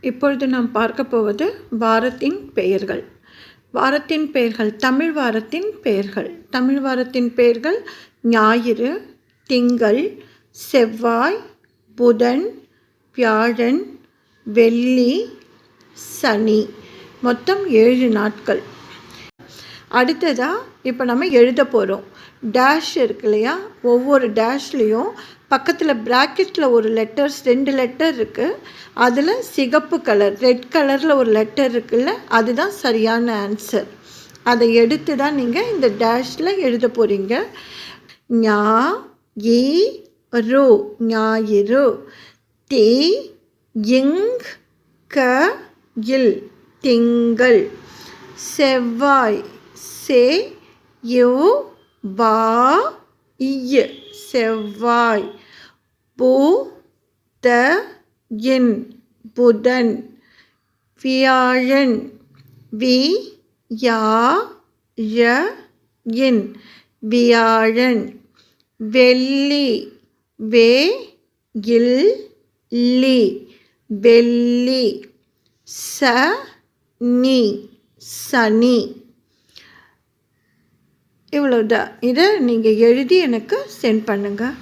இப்பொழுது நாம் பார்க்க போவது வாரத்தின் பெயர்கள். வாரத்தின் பெயர்கள், தமிழ் வாரத்தின் பெயர்கள். தமிழ் வாரத்தின் பெயர்கள் ஞாயிறு, திங்கள், செவ்வாய், புதன், வியாழன், வெள்ளி, சனி. மொத்தம் 7 நாட்கள். அடுத்ததாக இப்போ நம்ம எழுத போகிறோம். டேஷ் இருக்கு இல்லையா, ஒவ்வொரு டேஷ்லேயும் பக்கத்தில் ப்ராக்கெட்டில் ஒரு லெட்டர்ஸ் 2 லெட்டர் இருக்குது. அதில் சிகப்பு கலர் ரெட் கலரில் ஒரு லெட்டர் இருக்குல்ல, அதுதான் சரியான ஆன்சர். அதை எடுத்து தான் நீங்கள் இந்த டேஷில் எழுத போகிறீங்க. ஞா இ ரு ஞாயிறு, தி இங் க இல் திங்கள், செவ்வாய் சே யு வா இ செவ்வாய், பு த இன் புதன், வியாழன் வி யா ழ இன் வியாழன், வெள்ளி வே இல் லி வெள்ளி, ச நி சனி. இவ்வளோதான். இதை நீங்கள் எழுதி எனக்கு சென்ட் பண்ணுங்கள்.